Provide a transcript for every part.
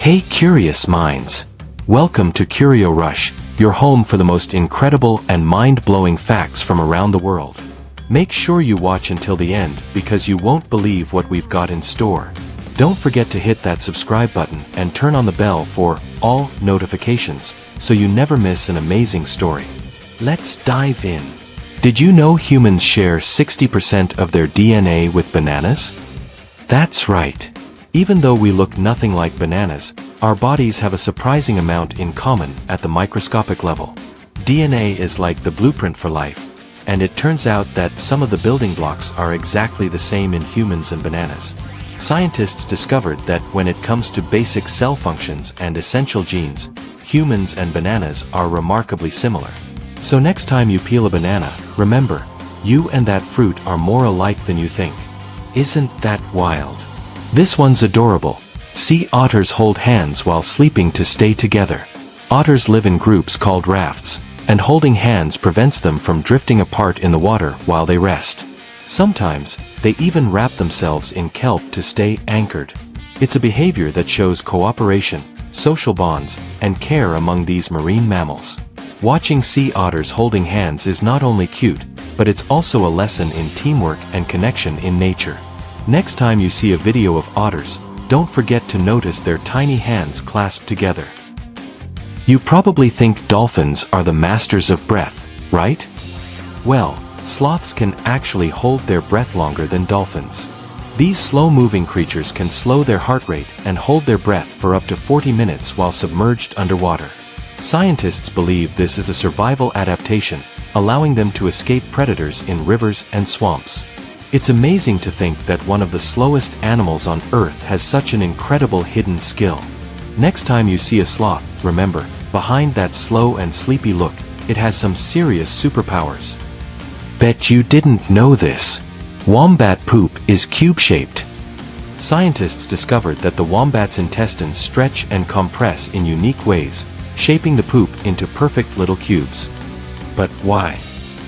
Hey curious minds! Welcome to CurioRush, your home for the most incredible and mind-blowing facts from around the world. Make sure you watch until the end because you won't believe what we've got in store. Don't forget to hit that subscribe button and turn on the bell for all notifications so you never miss an amazing story. Let's dive in. Did you know humans share 60% of their DNA with bananas? That's right. Even though we look nothing like bananas, our bodies have a surprising amount in common at the microscopic level. DNA is like the blueprint for life, and it turns out that some of the building blocks are exactly the same in humans and bananas. Scientists discovered that when it comes to basic cell functions and essential genes, humans and bananas are remarkably similar. So next time you peel a banana, remember, you and that fruit are more alike than you think. Isn't that wild? This one's adorable. Sea otters hold hands while sleeping to stay together. Otters live in groups called rafts, and holding hands prevents them from drifting apart in the water while they rest. Sometimes, they even wrap themselves in kelp to stay anchored. It's a behavior that shows cooperation, social bonds, and care among these marine mammals. Watching sea otters holding hands is not only cute, but it's also a lesson in teamwork and connection in nature. Next time you see a video of otters, don't forget to notice their tiny hands clasped together. You probably think dolphins are the masters of breath, right? Well, sloths can actually hold their breath longer than dolphins. These slow-moving creatures can slow their heart rate and hold their breath for up to 40 minutes while submerged underwater. Scientists believe this is a survival adaptation, allowing them to escape predators in rivers and swamps. It's amazing to think that one of the slowest animals on Earth has such an incredible hidden skill. Next time you see a sloth, remember, behind that slow and sleepy look, it has some serious superpowers. Bet you didn't know this. Wombat poop is cube-shaped. Scientists discovered that the wombat's intestines stretch and compress in unique ways, shaping the poop into perfect little cubes. But why?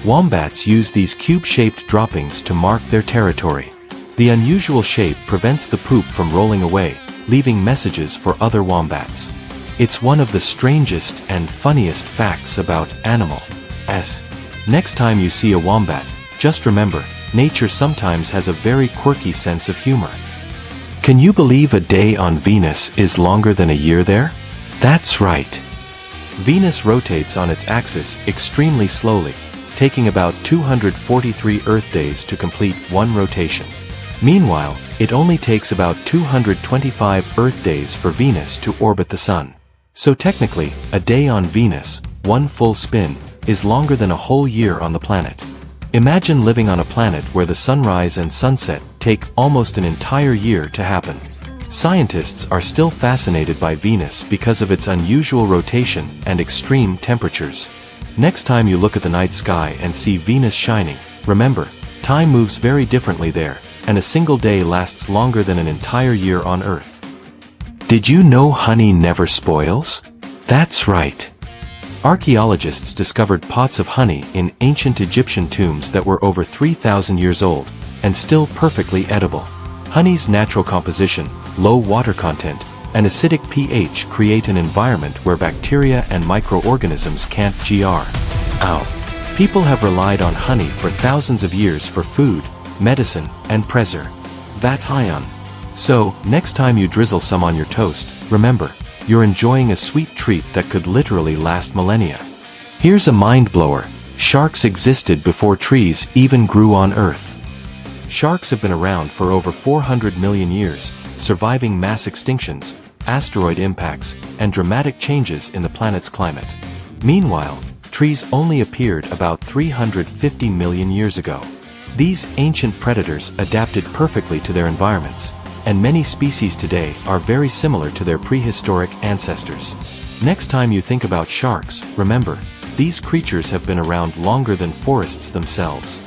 Wombats use these cube-shaped droppings to mark their territory. The unusual shape prevents the poop from rolling away, leaving messages for other wombats. It's one of the strangest and funniest facts about animals. Next time you see a wombat, just remember, nature sometimes has a very quirky sense of humor. Can you believe a day on Venus is longer than a year there? That's right. Venus rotates on its axis extremely slowly, taking about 243 Earth days to complete one rotation. Meanwhile, it only takes about 225 Earth days for Venus to orbit the Sun. So technically, a day on Venus, one full spin, is longer than a whole year on the planet. Imagine living on a planet where the sunrise and sunset take almost an entire year to happen. Scientists are still fascinated by Venus because of its unusual rotation and extreme temperatures. Next time you look at the night sky and see Venus shining, remember, time moves very differently there, and a single day lasts longer than an entire year on Earth. Did you know honey never spoils? That's right. Archaeologists discovered pots of honey in ancient Egyptian tombs that were over 3,000 years old, and still perfectly edible. Honey's natural composition, low water content, and acidic pH create an environment where bacteria and microorganisms can't grow. People have relied on honey for thousands of years for food, medicine, and preservation. So, next time you drizzle some on your toast, remember, you're enjoying a sweet treat that could literally last millennia. Here's a mind-blower. Sharks existed before trees even grew on Earth. Sharks have been around for over 400 million years, surviving mass extinctions, asteroid impacts, and dramatic changes in the planet's climate. Meanwhile, trees only appeared about 350 million years ago. These ancient predators adapted perfectly to their environments, and many species today are very similar to their prehistoric ancestors. Next time you think about sharks, remember, these creatures have been around longer than forests themselves.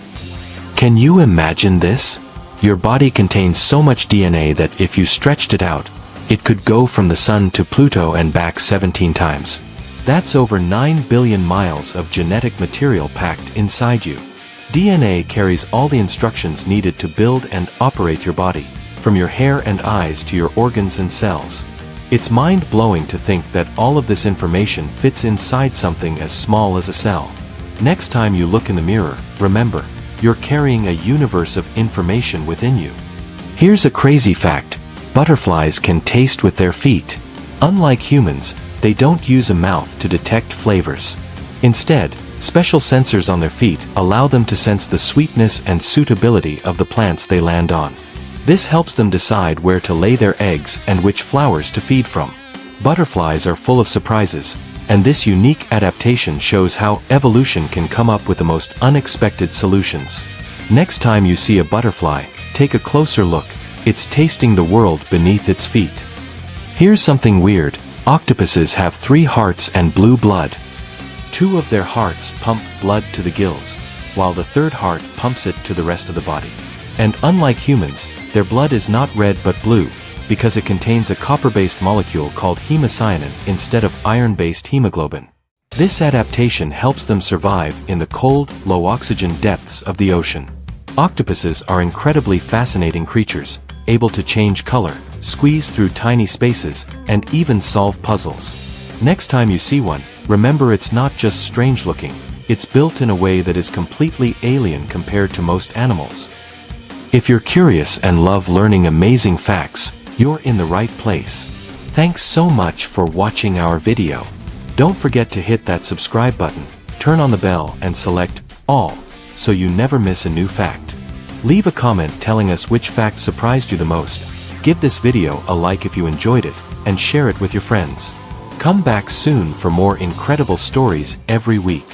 Can you imagine this? Your body contains so much DNA that if you stretched it out, it could go from the Sun to Pluto and back 17 times. That's over 9 billion miles of genetic material packed inside you. DNA carries all the instructions needed to build and operate your body, from your hair and eyes to your organs and cells. It's mind-blowing to think that all of this information fits inside something as small as a cell. Next time you look in the mirror, remember, you're carrying a universe of information within you. Here's a crazy fact. Butterflies can taste with their feet. Unlike humans, they don't use a mouth to detect flavors. Instead, special sensors on their feet allow them to sense the sweetness and suitability of the plants they land on. This helps them decide where to lay their eggs and which flowers to feed from. Butterflies are full of surprises, and this unique adaptation shows how evolution can come up with the most unexpected solutions. Next time you see a butterfly, take a closer look. It's tasting the world beneath its feet. Here's something weird. Octopuses have 3 hearts and blue blood. 2 of their hearts pump blood to the gills, while the 3rd heart pumps it to the rest of the body. And unlike humans, their blood is not red but blue, because it contains a copper-based molecule called hemocyanin instead of iron-based hemoglobin. This adaptation helps them survive in the cold, low-oxygen depths of the ocean. Octopuses are incredibly fascinating creatures, able to change color, squeeze through tiny spaces, and even solve puzzles. Next time you see one, remember it's not just strange-looking, it's built in a way that is completely alien compared to most animals. If you're curious and love learning amazing facts, you're in the right place. Thanks so much for watching our video. Don't forget to hit that subscribe button, turn on the bell and select all, so you never miss a new fact. Leave a comment telling us which fact surprised you the most. Give this video a like if you enjoyed it, and share it with your friends. Come back soon for more incredible stories every week.